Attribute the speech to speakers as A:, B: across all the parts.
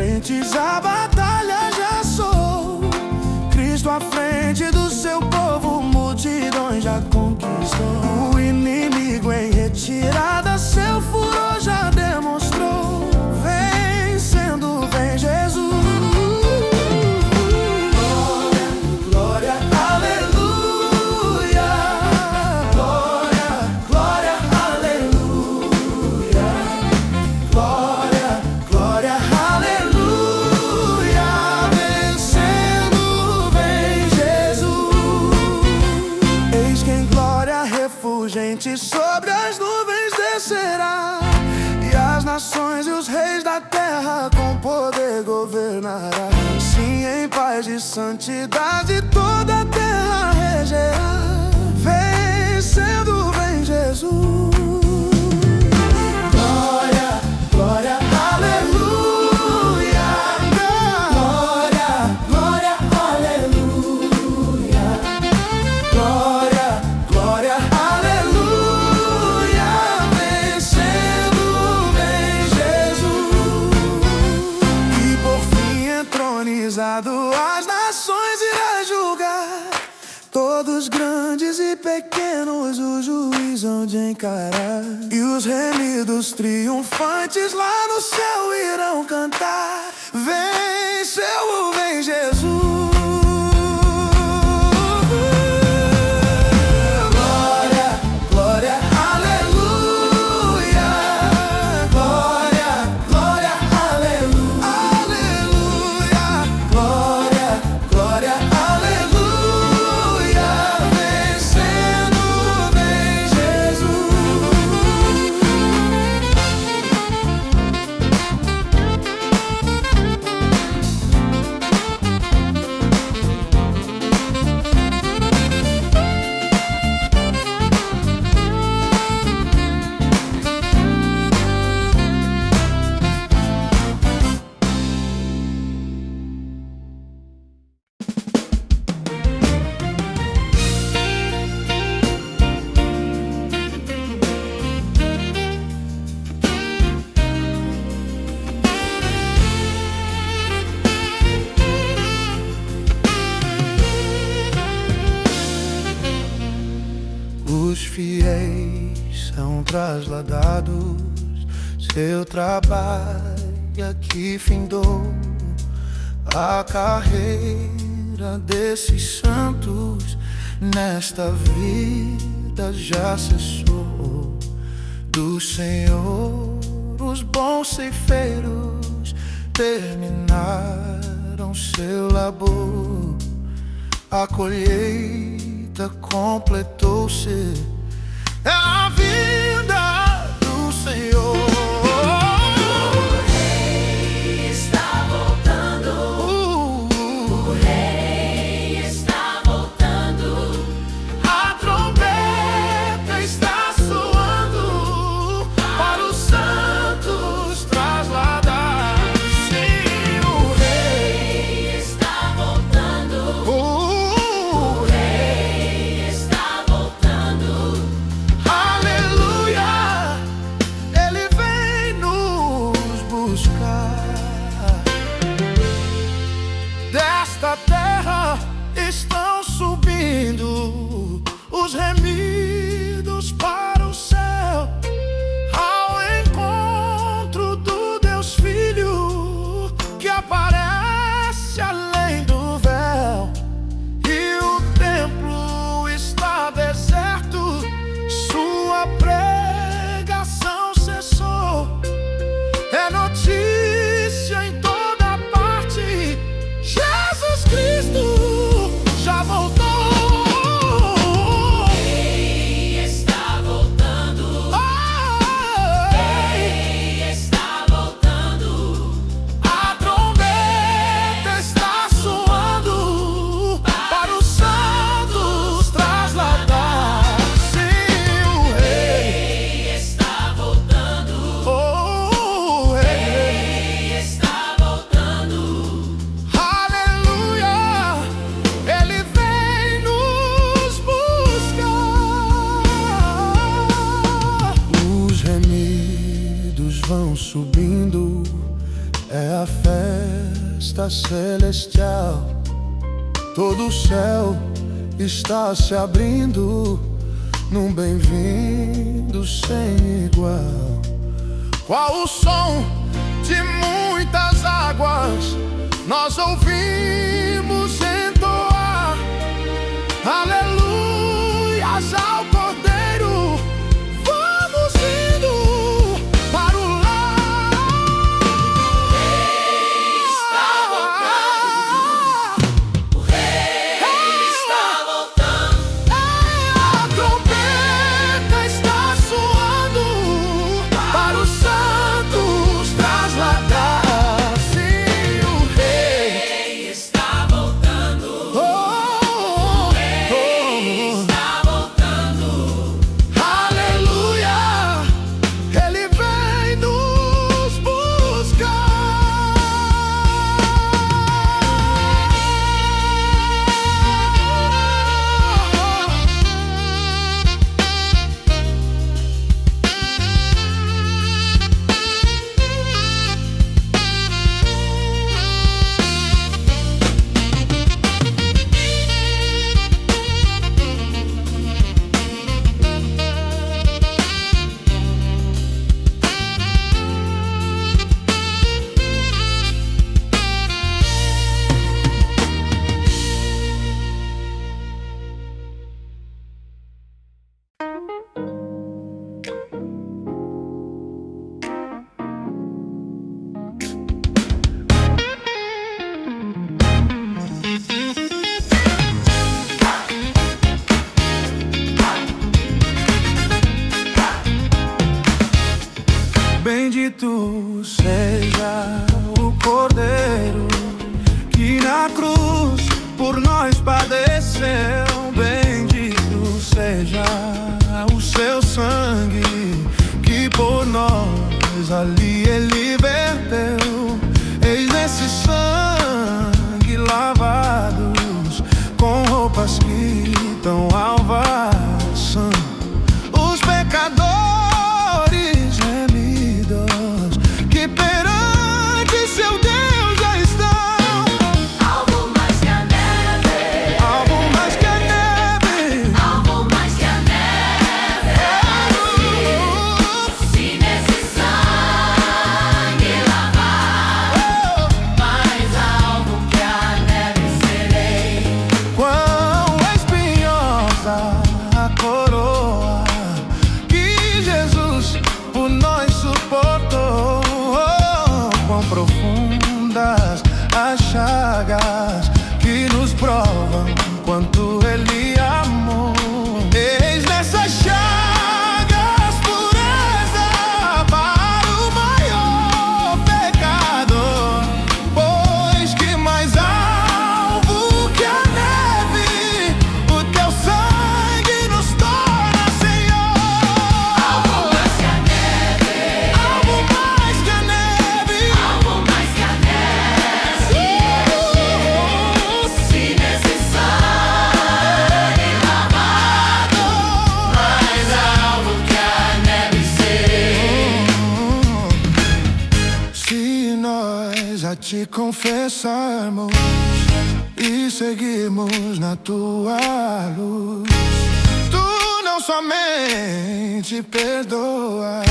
A: frentes a batalha já sou. Cristo à frente do seu povo, multidões já conquistou. O inimigo em retirada, seu furor já demonstrou. Vencendo, vem Jesus. Glória, glória, aleluia. Glória, glória, aleluia. Glória, glória, aleluia. Vencendo, vem Jesus. Eis que em glória refulgente sobre as nuvens descerá, e as nações e os reis da terra com poder governará. Sim, em paz e santidade toda a terra regerá. Vencendo, vem Jesus. Glória, glória, aleluia. Glória, glória, aleluia. Glória, glória, aleluia. Vencendo, vem Jesus. E por fim entronizado as nações irá julgar. Todos grandes e pequenos o juiz hão de encarar. E os remidos triunfantes lá no céu irão cantar. Venceu, vem Jesus. Glória, glória, aleluia. Glória, glória, aleluia. Aleluia. Glória, glória, aleluia. Vencendo, vem Jesus. Os fiéis são trasladados, seu trabalho aqui findou. A carreira desses santos nesta vida já cessou. Do Senhor os bons ceifeiros terminaram seu labor. A colheita completou-se, é a vinda do Senhor.
B: O Rei está voltando. O Rei está voltando.
A: A trombeta está soando para os santos trasladados. Sim, o
B: Rei está voltando. O Rei está voltando.
A: aleluia. festa celestial. Todo o céu está se abrindo num bem-vindo sem igual. Qual o som de muitas águas nós ouvimos entoar? Aleluias ao Cordeiro, vamos indo para o lar.
B: O Rei está voltando.
A: A trombeta está soando para os santos trasladar. Sim, o Rei
B: Está voltando.
A: oh,
B: Está voltando.
A: aleluia, Ele vem nos buscar. Bendito seja o Cordeiro que na cruz por nós padeceu. Bendito seja o seu sangue que por nós ali Ele verteu. Eis nesse sangue lavados com roupas que tão alvas são os pecadores que perante seu Deus já estão.
B: Algo mais que a neve.
A: Algo mais que a neve.
B: Algo mais que a neve. Se nesse sangue lavar, mais algo que a neve serei.
A: Quão espinhosa a coroa que Jesus por nós suportou. Quão profundas as chagas que nos provam quanto Ele amou. Eis nessas chagas pureza para o maior pecador, pois que mais alvo que a neve o teu sangue nos torna, Senhor.
B: Algo mais que a neve.
A: Algo mais que a neve.
B: Algo mais que a neve. Se nesse sangue lavado, mais algo que a neve serei.
A: Se nós a te confessarmos e seguirmos na tua luz, tu não somente perdoas,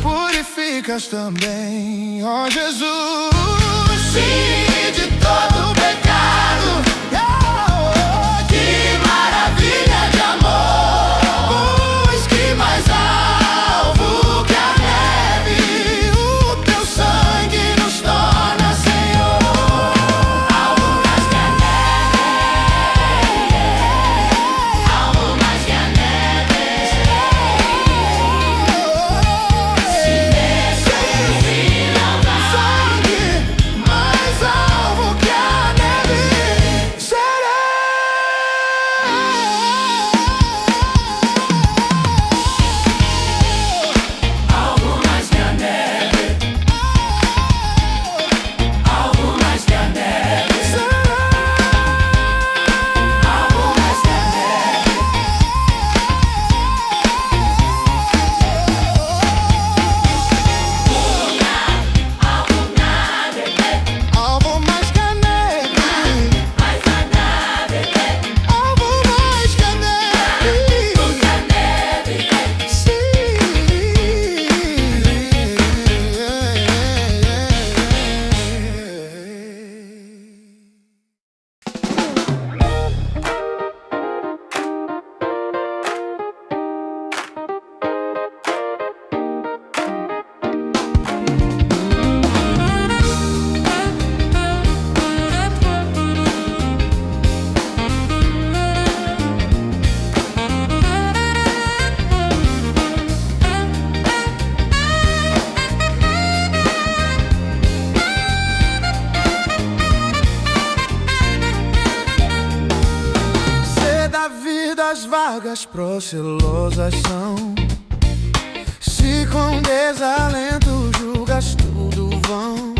A: purificas também, ó Jesus. Sim, de todo pecado. Que maravilha de amor, pois que mais alvo que a neve o teu sangue nos torna, Senhor.
B: Algo mais que a neve. Algo mais que a neve. Se nesse sangue lavar,
A: vagas procelosas são. Se com desalento julgas tudo vão,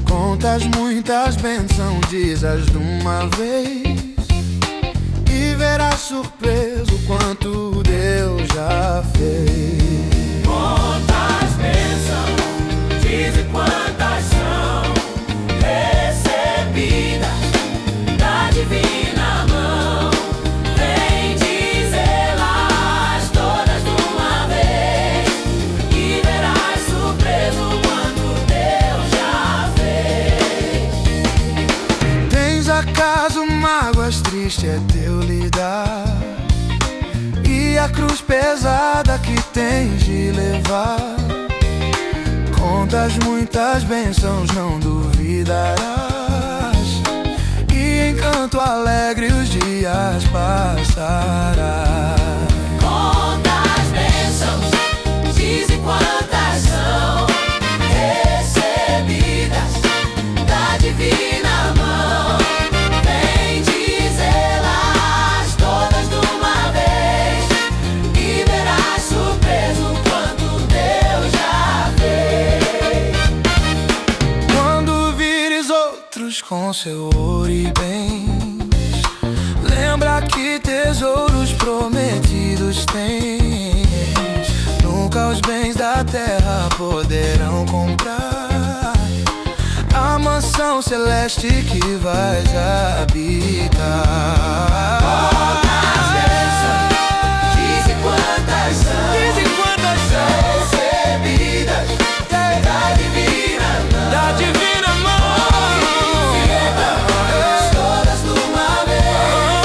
A: contas muitas bênçãos, diz-as de uma vez, e verás surpreso quanto Deus já fez.
B: Quantas bênçãos, dize quantas são recebidas da divina mão. Vem dizê-las todas de uma vez, e verás surpreso quanto Deus já fez.
A: Tens acaso mágoas, triste é teu lidar, e a cruz pesada que tens de levar. Contas muitas bênçãos, não duvidarás, e em canto alegre os dias passarás.
B: Quantas bênçãos, dize quantas são recebidas da divina mão. Vem dizê-las todas de uma vez, e verás surpreso quanto Deus já fez.
A: Quando vires outros com seu ouro e bens, lembra que tesouros prometidos tens. Nunca os bens da terra poderão comprar a mansão celeste que vais habitar.
B: Quantas bênçãos, dize quantas são recebidas da divina mão.
A: Da divina mão.
B: Todas de uma vez,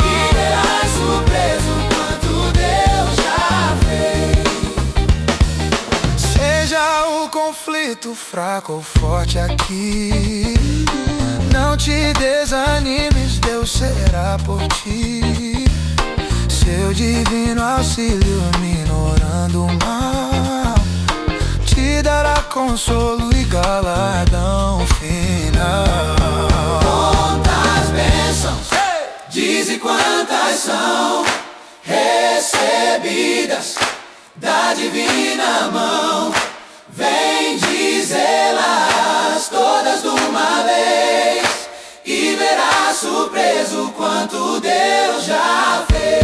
B: e verás surpreso quanto Deus já fez.
A: Seja o conflito fraco ou forte aqui, não te desanimes, Deus será por ti. Seu divino auxílio minorando o mal, te dará consolo e galardão final.
B: Quantas bênçãos, dize quantas são recebidas da divina mão. Vem dizê-las todas de uma vez, e verás surpreso quanto Deus já fez.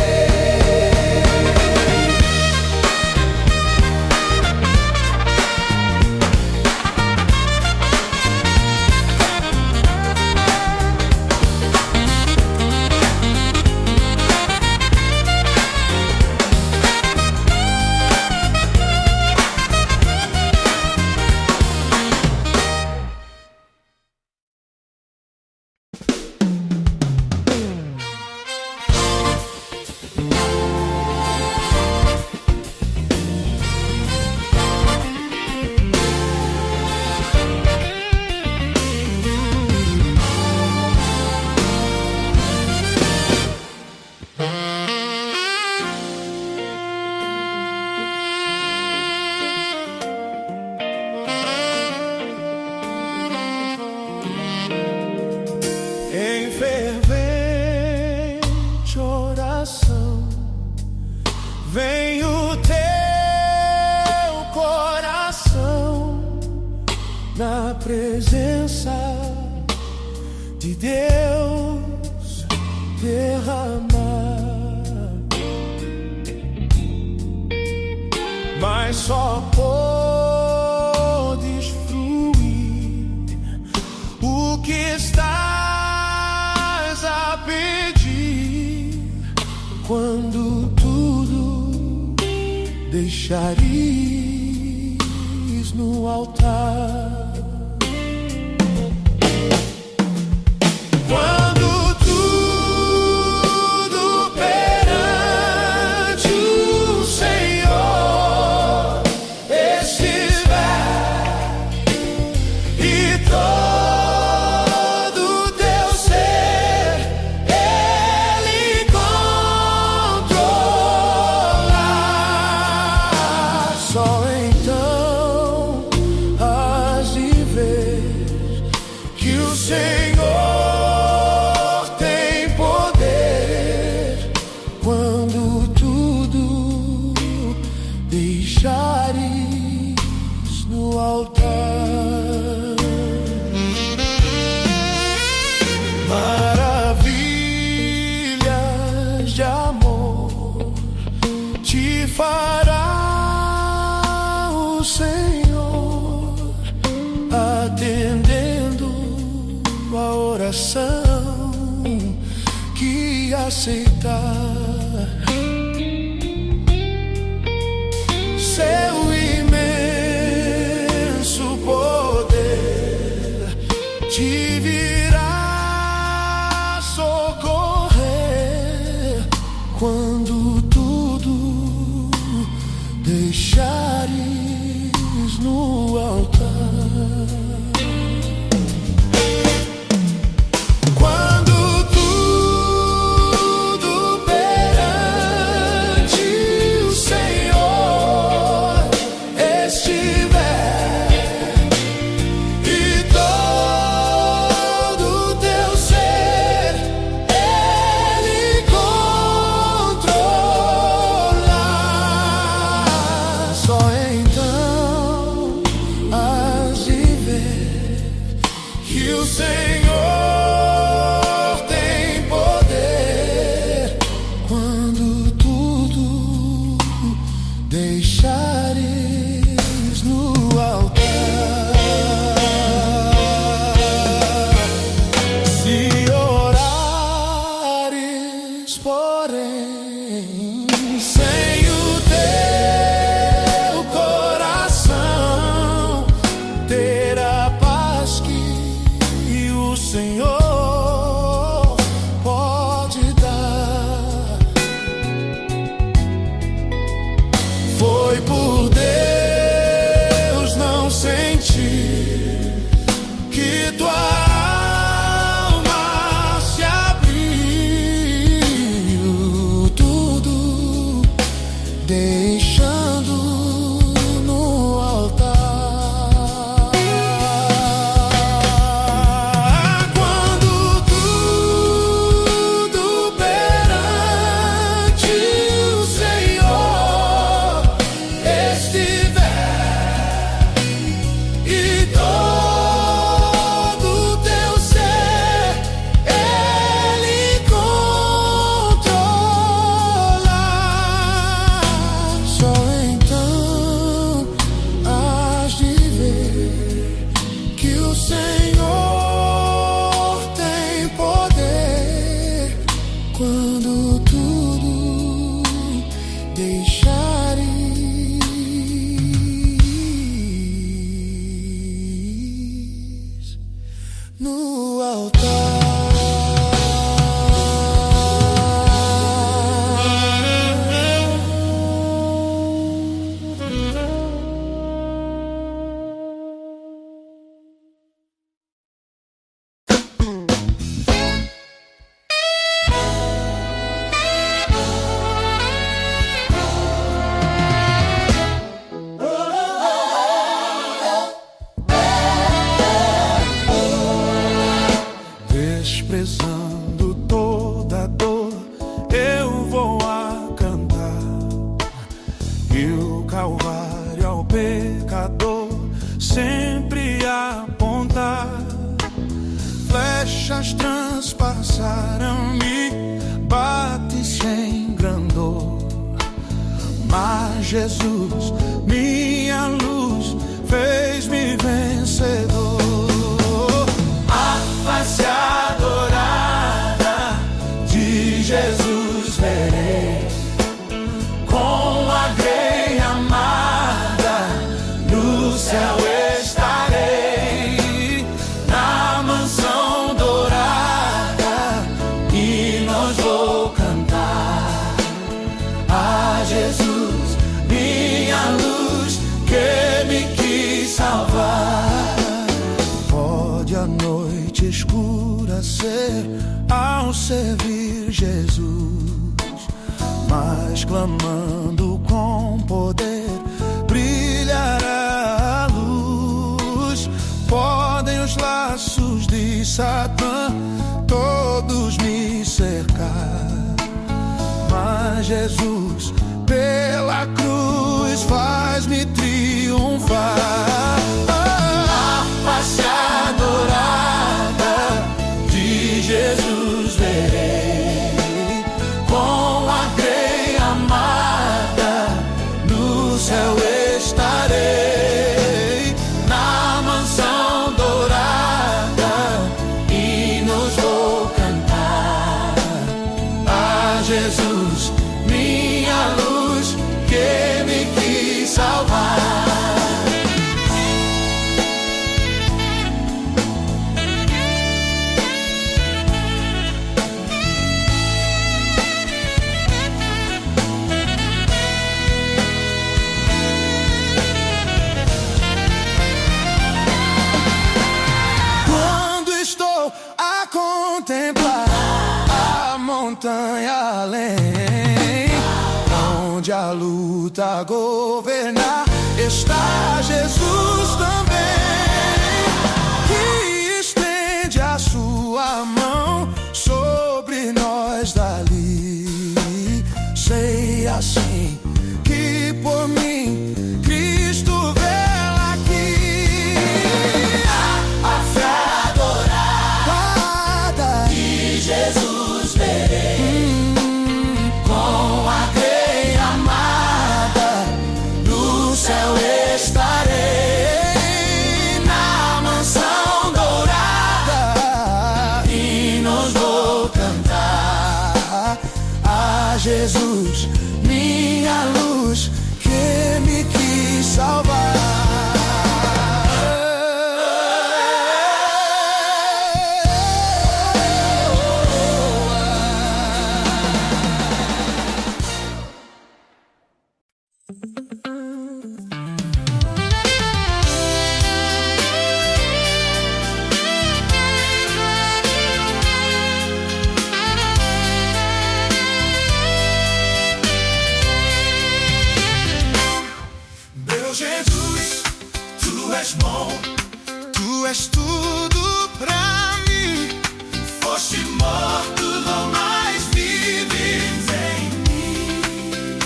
A: Em fervente oração, vem o teu coração na presença de Deus derramar. Mas só podes fruir o que estás a pedir, quando tudo deixares no altar. Quando tudo perante o Senhor estiver, e todo teu ser Ele controlar, só então has de ver que o Senhor tem poder coração que aceitar seu imenso poder, te virá socorrer quando tudo deixares no altar. Desprezando toda dor, eu vou a cantar, e o Calvário ao pecador sempre apontar. Flechas transpassaram-me, bate-se em grandor, mas Jesus, minha luz, fez-me vencedor. A face adorada de Jesus verei, com a grei amada no céu estarei, na mansão dourada, e nós vou cantar a Jesus, minha luz, que me quis salvar. Pode a noite escura ser ao servir Jesus, mas clamando com poder brilhará a luz. Podem os laços de Satã todos me cercar, mas Jesus pela cruz faz-me triunfar. A face adorada de Jesus verei, com a grei amada no céu estarei, na mansão dourada, e nos luta a governar. Está Jesus também, que estende a sua mão sobre nós dali. Sei assim que por mim Cristo vela aqui.
B: A fé adorada
A: de
B: Jesus verei.
A: Com a grei amada no céu estarei, na mansão dourada hinos vou cantar a Jesus, minha luz, que me quis salvar. Meu Jesus, tu és bom, tu és tudo pra mim. Foste morto, não mais vives em mim.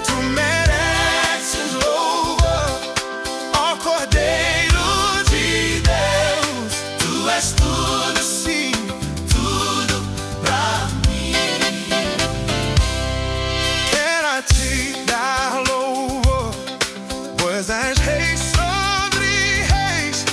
A: Tu mereces louvor, ó Cordeiro de Deus. Tu és tudo, sim, tudo pra mim. Quero a ti dar louvor, pois és rei sobre reis,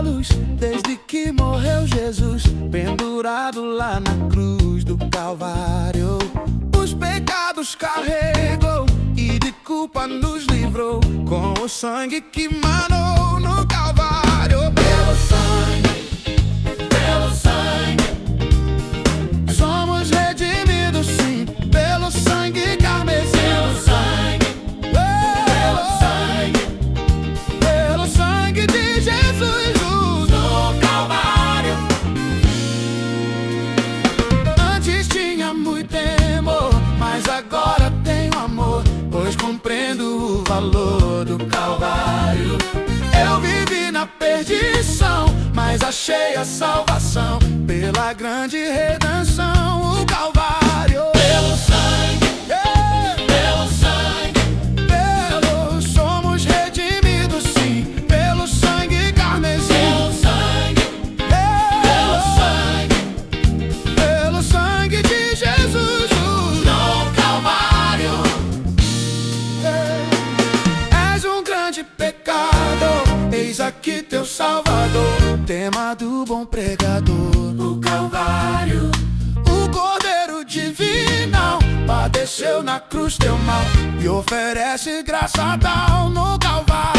A: luz desde que morreu Jesus, pendurado lá na cruz do Calvário. Os pecados carregou e de culpa nos livrou, com o sangue que manou no Calvário.
B: Pelo sangue,
A: somos redimidos sim, pelo sangue carmesim.
B: pelo sangue,
A: Pelo sangue de Jesus
B: no Calvário.
A: Antes tinha muito temor, mas agora tenho amor, pois compreendo o valor do Calvário. Eu vivi na perdição, mas achei a salvação pela grande redenção, o Calvário.
B: Pelo sangue,
A: Yeah!
B: pelo sangue,
A: Pelo somos redimidos sim, pelo sangue carmesim.
B: pelo sangue,
A: Pelo sangue de Jesus
B: no Calvário.
A: És um grande pecador, eis aqui teu Salvador, tema do bom pregador.
B: O Calvário,
A: O Cordeiro Divinal padeceu na cruz teu mal e oferece graça tal no Calvário.